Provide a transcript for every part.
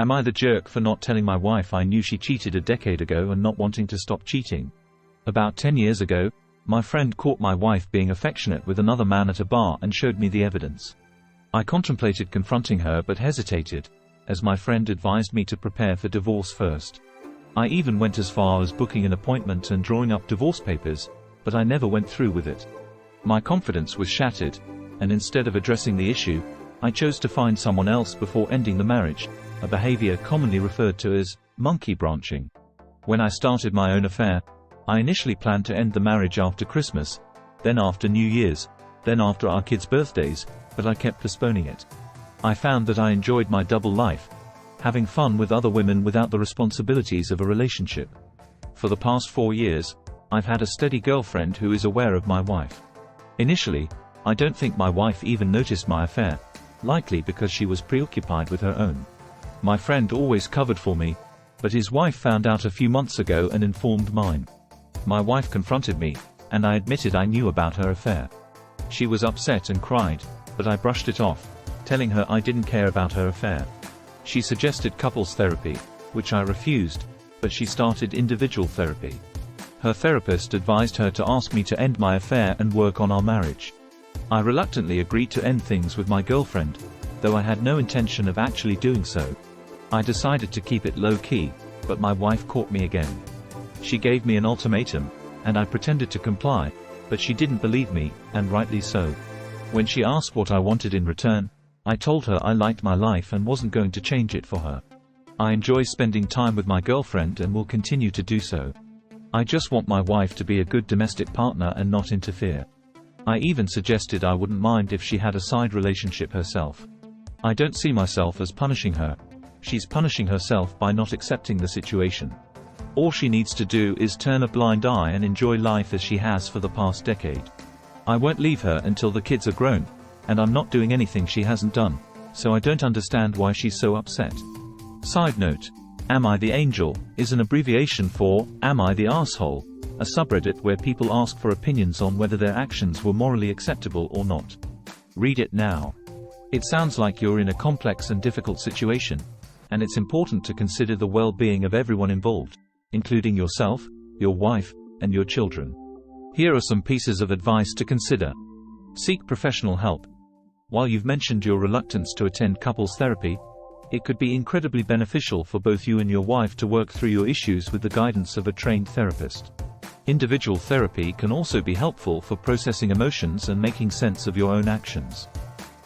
Am I the jerk for not telling my wife I knew she cheated a decade ago and not wanting to stop cheating? About 10 years ago, my friend caught my wife being affectionate with another man at a bar and showed me the evidence. I contemplated confronting her but hesitated, as my friend advised me to prepare for divorce first. I even went as far as booking an appointment and drawing up divorce papers, but I never went through with it. My confidence was shattered, and instead of addressing the issue, I chose to find someone else before ending the marriage, a behavior commonly referred to as monkey branching. When I started my own affair, I initially planned to end the marriage after Christmas, then after New Year's, then after our kids' birthdays, but I kept postponing it. I found that I enjoyed my double life, having fun with other women without the responsibilities of a relationship. For the past 4 years, I've had a steady girlfriend who is aware of my wife. Initially, I don't think my wife even noticed my affair, likely because she was preoccupied with her own. My friend always covered for me, but his wife found out a few months ago and informed mine. My wife confronted me, and I admitted I knew about her affair. She was upset and cried, but I brushed it off, telling her I didn't care about her affair. She suggested couples therapy, which I refused, but she started individual therapy. Her therapist advised her to ask me to end my affair and work on our marriage. I reluctantly agreed to end things with my girlfriend, though I had no intention of actually doing so. I decided to keep it low-key, but my wife caught me again. She gave me an ultimatum, and I pretended to comply, but she didn't believe me, and rightly so. When she asked what I wanted in return, I told her I liked my life and wasn't going to change it for her. I enjoy spending time with my girlfriend and will continue to do so. I just want my wife to be a good domestic partner and not interfere. I even suggested I wouldn't mind if she had a side relationship herself. I don't see myself as punishing her. She's punishing herself by not accepting the situation. All she needs to do is turn a blind eye and enjoy life as she has for the past decade. I won't leave her until the kids are grown, and I'm not doing anything she hasn't done, so I don't understand why she's so upset. Side note: Am I the Angel is an abbreviation for Am I the Asshole, a subreddit where people ask for opinions on whether their actions were morally acceptable or not. Read it now. It sounds like you're in a complex and difficult situation, and it's important to consider the well-being of everyone involved, including yourself, your wife, and your children. Here are some pieces of advice to consider. Seek professional help. While you've mentioned your reluctance to attend couples therapy, it could be incredibly beneficial for both you and your wife to work through your issues with the guidance of a trained therapist. Individual therapy can also be helpful for processing emotions and making sense of your own actions.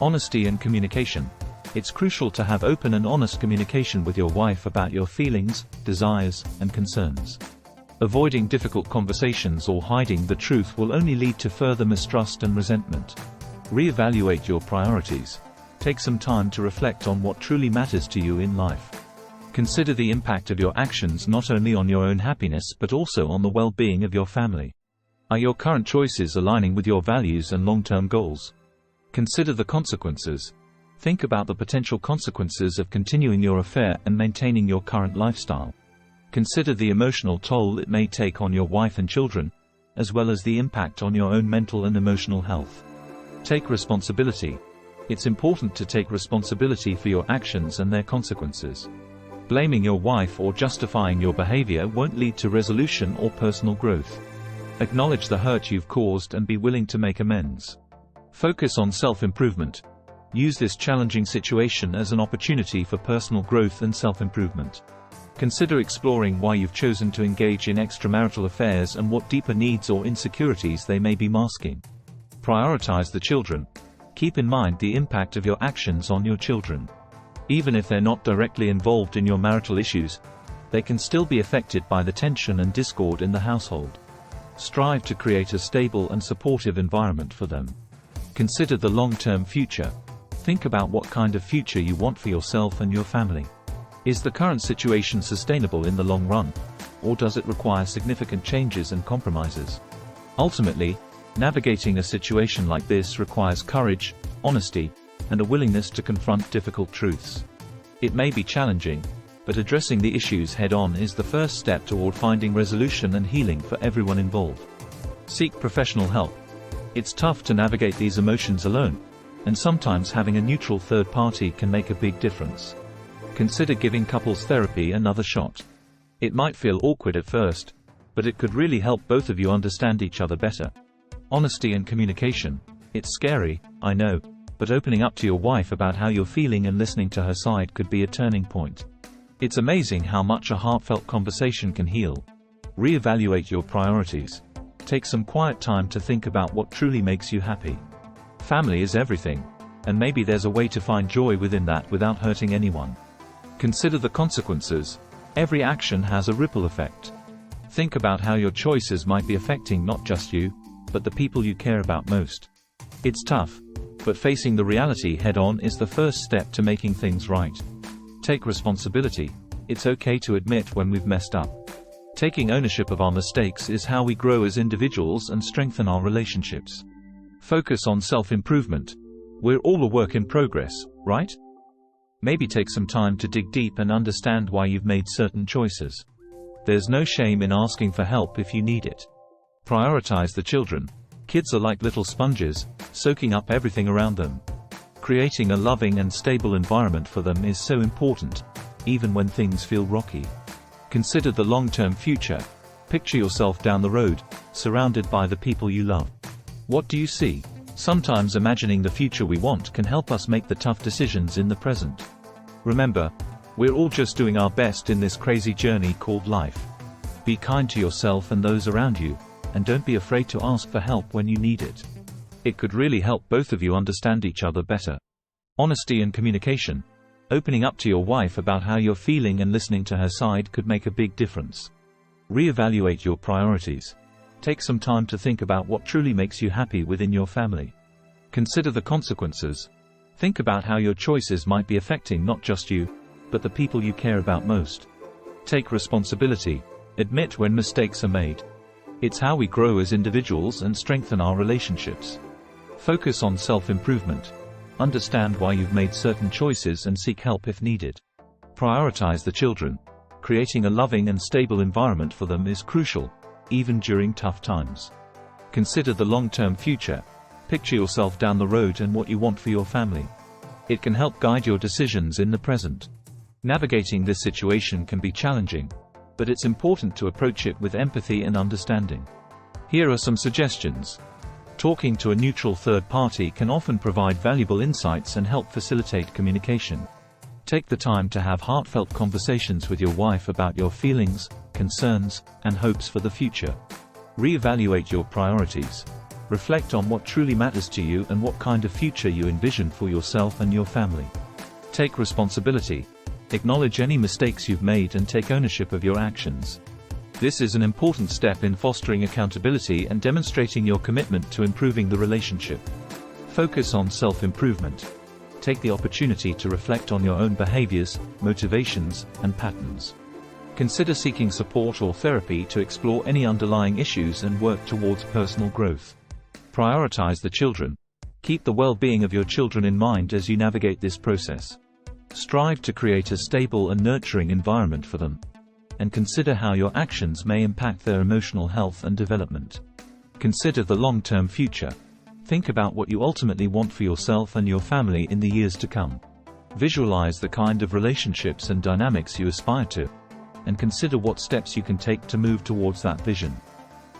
Honesty and communication. It's crucial to have open and honest communication with your wife about your feelings, desires, and concerns. Avoiding difficult conversations or hiding the truth will only lead to further mistrust and resentment. Reevaluate your priorities. Take some time to reflect on what truly matters to you in life. Consider the impact of your actions not only on your own happiness but also on the well-being of your family. Are your current choices aligning with your values and long-term goals? Consider the consequences. Think about the potential consequences of continuing your affair and maintaining your current lifestyle. Consider the emotional toll it may take on your wife and children, as well as the impact on your own mental and emotional health. Take responsibility. It's important to take responsibility for your actions and their consequences. Blaming your wife or justifying your behavior won't lead to resolution or personal growth. Acknowledge the hurt you've caused and be willing to make amends. Focus on self-improvement. Use this challenging situation as an opportunity for personal growth and self-improvement. Consider exploring why you've chosen to engage in extramarital affairs and what deeper needs or insecurities they may be masking. Prioritize the children. Keep in mind the impact of your actions on your children. Even if they're not directly involved in your marital issues, they can still be affected by the tension and discord in the household. Strive to create a stable and supportive environment for them. Consider the long-term future. Think about what kind of future you want for yourself and your family. Is the current situation sustainable in the long run, or does it require significant changes and compromises? Ultimately, navigating a situation like this requires courage, honesty, and a willingness to confront difficult truths. It may be challenging, but addressing the issues head-on is the first step toward finding resolution and healing for everyone involved. Seek professional help. It's tough to navigate these emotions alone, and sometimes having a neutral third party can make a big difference. Consider giving couples therapy another shot. It might feel awkward at first, but it could really help both of you understand each other better. Honesty and communication. It's scary, I know, but opening up to your wife about how you're feeling and listening to her side could be a turning point. It's amazing how much a heartfelt conversation can heal. Reevaluate your priorities. Take some quiet time to think about what truly makes you happy. Family is everything, and maybe there's a way to find joy within that without hurting anyone. Consider the consequences. Every action has a ripple effect. Think about how your choices might be affecting not just you, but the people you care about most. It's tough, but facing the reality head-on is the first step to making things right. Take responsibility. It's okay to admit when we've messed up. Taking ownership of our mistakes is how we grow as individuals and strengthen our relationships. Focus on self-improvement. We're all a work in progress, right? Maybe take some time to dig deep and understand why you've made certain choices. There's no shame in asking for help if you need it. Prioritize the children. Kids are like little sponges, soaking up everything around them. Creating a loving and stable environment for them is so important, even when things feel rocky. Consider the long-term future. Picture yourself down the road, surrounded by the people you love. What do you see? Sometimes imagining the future we want can help us make the tough decisions in the present. Remember, we're all just doing our best in this crazy journey called life. Be kind to yourself and those around you, and don't be afraid to ask for help when you need it. It could really help both of you understand each other better. Honesty and communication. Opening up to your wife about how you're feeling and listening to her side could make a big difference. Reevaluate your priorities. Take some time to think about what truly makes you happy within your family. Consider the consequences. Think about how your choices might be affecting not just you, but the people you care about most. Take responsibility. Admit when mistakes are made. It's how we grow as individuals and strengthen our relationships. Focus on self-improvement. Understand why you've made certain choices and seek help if needed. Prioritize the children. Creating a loving and stable environment for them is crucial, even during tough times. Consider the long-term future. Picture yourself down the road and what you want for your family. It can help guide your decisions in the present. Navigating this situation can be challenging, but it's important to approach it with empathy and understanding. Here are some suggestions. Talking to a neutral third party can often provide valuable insights and help facilitate communication. Take the time to have heartfelt conversations with your wife about your feelings, concerns, and hopes for the future. Reevaluate your priorities. Reflect on what truly matters to you and what kind of future you envision for yourself and your family. Take responsibility. Acknowledge any mistakes you've made and take ownership of your actions. This is an important step in fostering accountability and demonstrating your commitment to improving the relationship. Focus on self-improvement. Take the opportunity to reflect on your own behaviors, motivations, and patterns. Consider seeking support or therapy to explore any underlying issues and work towards personal growth. Prioritize the children. Keep the well-being of your children in mind as you navigate this process. Strive to create a stable and nurturing environment for them. And consider how your actions may impact their emotional health and development. Consider the long-term future. Think about what you ultimately want for yourself and your family in the years to come. Visualize the kind of relationships and dynamics you aspire to, and consider what steps you can take to move towards that vision.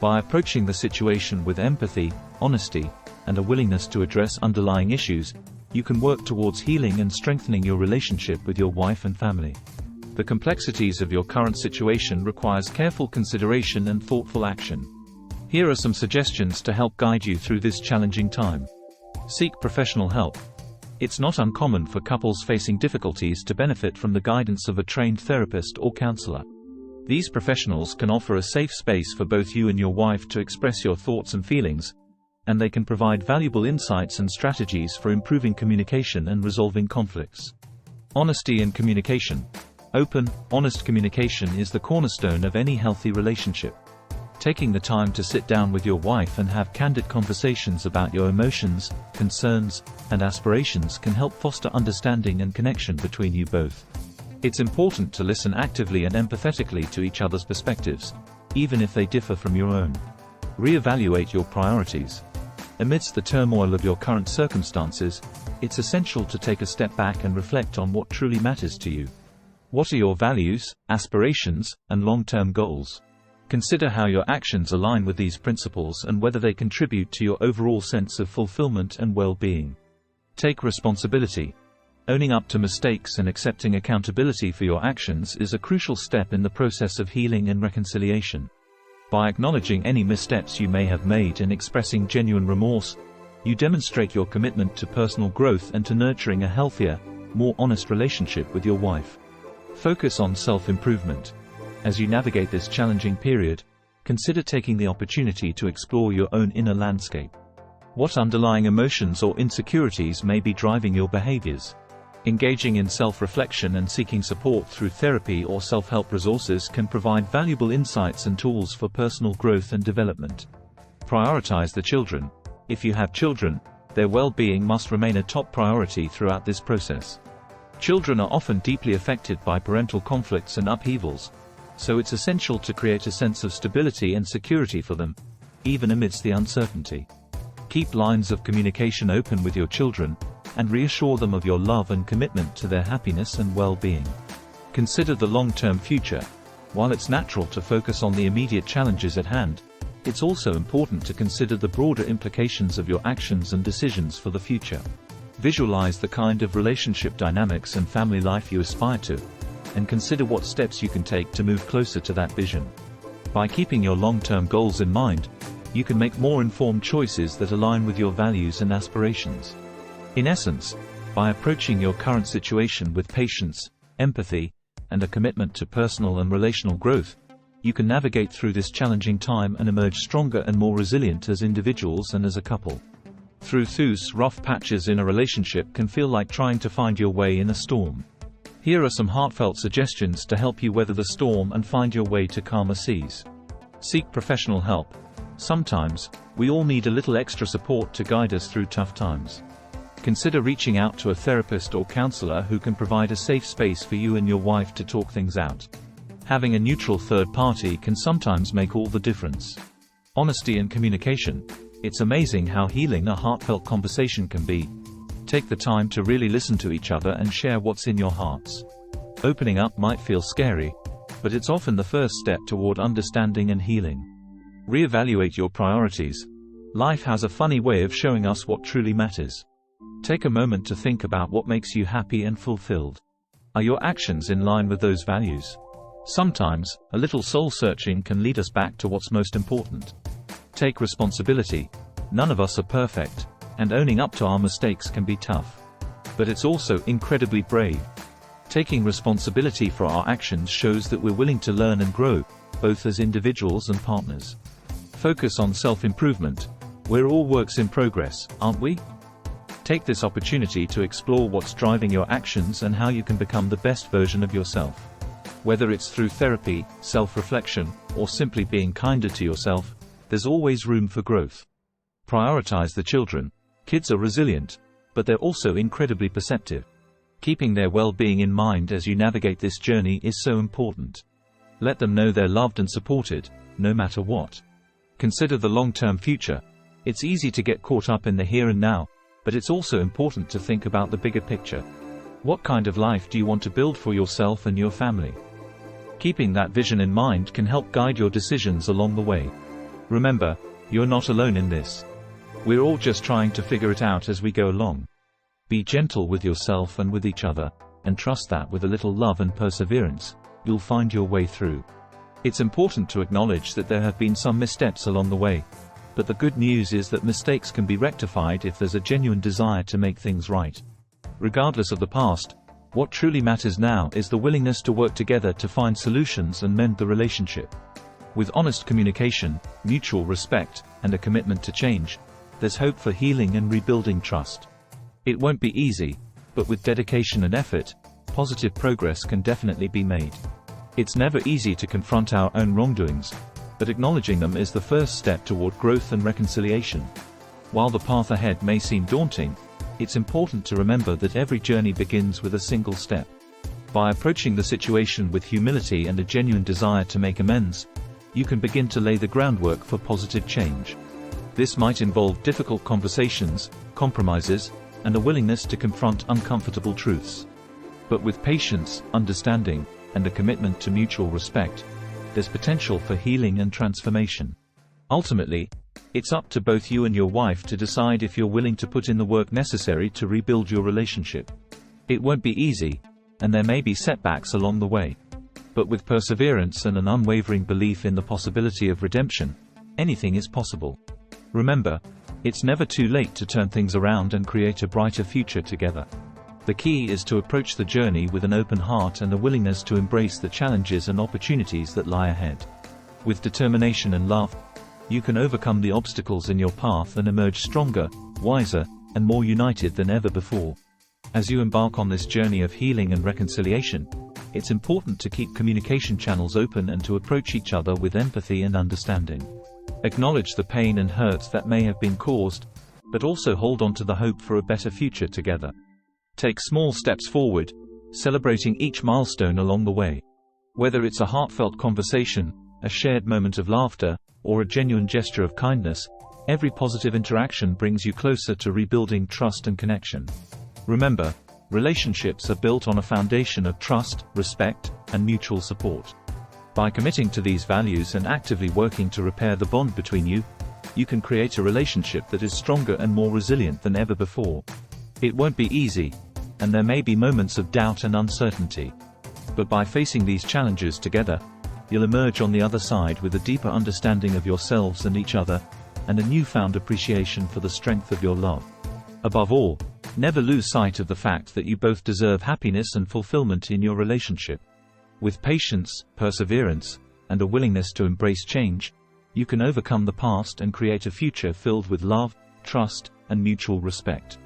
By approaching the situation with empathy, honesty, and a willingness to address underlying issues, you can work towards healing and strengthening your relationship with your wife and family. The complexities of your current situation requires careful consideration and thoughtful action. Here are some suggestions to help guide you through this challenging time. Seek professional help. It's not uncommon for couples facing difficulties to benefit from the guidance of a trained therapist or counselor. These professionals can offer a safe space for both you and your wife to express your thoughts and feelings, and they can provide valuable insights and strategies for improving communication and resolving conflicts. Honesty and communication. Open, honest communication is the cornerstone of any healthy relationship. Taking the time to sit down with your wife and have candid conversations about your emotions, concerns, and aspirations can help foster understanding and connection between you both. It's important to listen actively and empathetically to each other's perspectives, even if they differ from your own. Reevaluate your priorities. Amidst the turmoil of your current circumstances, it's essential to take a step back and reflect on what truly matters to you. What are your values, aspirations, and long-term goals? Consider how your actions align with these principles and whether they contribute to your overall sense of fulfillment and well-being. Take responsibility. Owning up to mistakes and accepting accountability for your actions is a crucial step in the process of healing and reconciliation. By acknowledging any missteps you may have made and expressing genuine remorse, you demonstrate your commitment to personal growth and to nurturing a healthier, more honest relationship with your wife. Focus on self-improvement. As you navigate this challenging period, consider taking the opportunity to explore your own inner landscape. What underlying emotions or insecurities may be driving your behaviors? Engaging in self-reflection and seeking support through therapy or self-help resources can provide valuable insights and tools for personal growth and development. Prioritize the children. If you have children, their well-being must remain a top priority throughout this process. Children are often deeply affected by parental conflicts and upheavals, so it's essential to create a sense of stability and security for them, even amidst the uncertainty. Keep lines of communication open with your children, and reassure them of your love and commitment to their happiness and well-being. Consider the long-term future. While it's natural to focus on the immediate challenges at hand, it's also important to consider the broader implications of your actions and decisions for the future. Visualize the kind of relationship dynamics and family life you aspire to, and consider what steps you can take to move closer to that vision. By keeping your long-term goals in mind, you can make more informed choices that align with your values and aspirations. In essence, by approaching your current situation with patience, empathy, and a commitment to personal and relational growth, you can navigate through this challenging time and emerge stronger and more resilient as individuals and as a couple. Through those rough patches in a relationship can feel like trying to find your way in a storm. Here are some heartfelt suggestions to help you weather the storm and find your way to calmer seas. Seek professional help. Sometimes, we all need a little extra support to guide us through tough times. Consider reaching out to a therapist or counselor who can provide a safe space for you and your wife to talk things out. Having a neutral third party can sometimes make all the difference. Honesty and communication. It's amazing how healing a heartfelt conversation can be. Take the time to really listen to each other and share what's in your hearts. Opening up might feel scary, but it's often the first step toward understanding and healing. Reevaluate your priorities. Life has a funny way of showing us what truly matters. Take a moment to think about what makes you happy and fulfilled. Are your actions in line with those values? Sometimes, a little soul-searching can lead us back to what's most important. Take responsibility. None of us are perfect, and owning up to our mistakes can be tough. But it's also incredibly brave. Taking responsibility for our actions shows that we're willing to learn and grow, both as individuals and partners. Focus on self-improvement. We're all works in progress, aren't we? Take this opportunity to explore what's driving your actions and how you can become the best version of yourself. Whether it's through therapy, self-reflection, or simply being kinder to yourself, there's always room for growth. Prioritize the children. Kids are resilient, but they're also incredibly perceptive. Keeping their well-being in mind as you navigate this journey is so important. Let them know they're loved and supported, no matter what. Consider the long-term future. It's easy to get caught up in the here and now, but it's also important to think about the bigger picture. What kind of life do you want to build for yourself and your family? Keeping that vision in mind can help guide your decisions along the way. Remember, you're not alone in this. We're all just trying to figure it out as we go along. Be gentle with yourself and with each other, and trust that with a little love and perseverance, you'll find your way through. It's important to acknowledge that there have been some missteps along the way, but the good news is that mistakes can be rectified if there's a genuine desire to make things right. Regardless of the past, what truly matters now is the willingness to work together to find solutions and mend the relationship. With honest communication, mutual respect, and a commitment to change, there's hope for healing and rebuilding trust. It won't be easy, but with dedication and effort, positive progress can definitely be made. It's never easy to confront our own wrongdoings, but acknowledging them is the first step toward growth and reconciliation. While the path ahead may seem daunting, it's important to remember that every journey begins with a single step. By approaching the situation with humility and a genuine desire to make amends, you can begin to lay the groundwork for positive change. This might involve difficult conversations, compromises, and a willingness to confront uncomfortable truths. But with patience, understanding, and a commitment to mutual respect, there's potential for healing and transformation. Ultimately, it's up to both you and your wife to decide if you're willing to put in the work necessary to rebuild your relationship. It won't be easy, and there may be setbacks along the way. But with perseverance and an unwavering belief in the possibility of redemption, anything is possible. Remember, it's never too late to turn things around and create a brighter future together. The key is to approach the journey with an open heart and a willingness to embrace the challenges and opportunities that lie ahead. With determination and love, you can overcome the obstacles in your path and emerge stronger, wiser, and more united than ever before. As you embark on this journey of healing and reconciliation, it's important to keep communication channels open and to approach each other with empathy and understanding. Acknowledge the pain and hurt that may have been caused, but also hold on to the hope for a better future together. Take small steps forward, celebrating each milestone along the way. Whether it's a heartfelt conversation, a shared moment of laughter, or a genuine gesture of kindness, every positive interaction brings you closer to rebuilding trust and connection. Remember, relationships are built on a foundation of trust, respect, and mutual support. By committing to these values and actively working to repair the bond between you, you can create a relationship that is stronger and more resilient than ever before. It won't be easy, and there may be moments of doubt and uncertainty. But by facing these challenges together, you'll emerge on the other side with a deeper understanding of yourselves and each other, and a newfound appreciation for the strength of your love. Above all, never lose sight of the fact that you both deserve happiness and fulfillment in your relationship. With patience, perseverance, and a willingness to embrace change, you can overcome the past and create a future filled with love, trust, and mutual respect.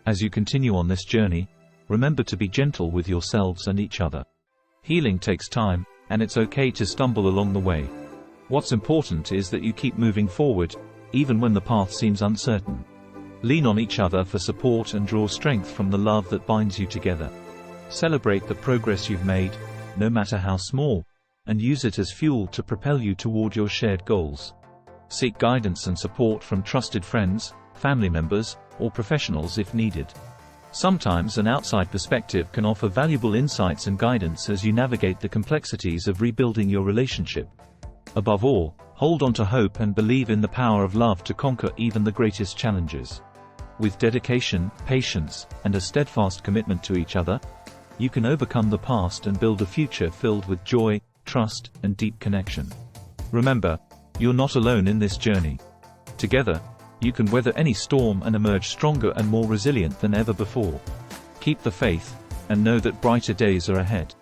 As you continue on this journey, remember to be gentle with yourselves and each other. Healing takes time, and it's okay to stumble along the way. What's important is that you keep moving forward, even when the path seems uncertain. Lean on each other for support and draw strength from the love that binds you together. Celebrate the progress you've made, no matter how small, and use it as fuel to propel you toward your shared goals. Seek guidance and support from trusted friends, family members, or professionals if needed. Sometimes an outside perspective can offer valuable insights and guidance as you navigate the complexities of rebuilding your relationship. Above all, hold on to hope and believe in the power of love to conquer even the greatest challenges. With dedication, patience, and a steadfast commitment to each other, you can overcome the past and build a future filled with joy, trust, and deep connection. Remember, you're not alone in this journey. Together, you can weather any storm and emerge stronger and more resilient than ever before. Keep the faith, and know that brighter days are ahead.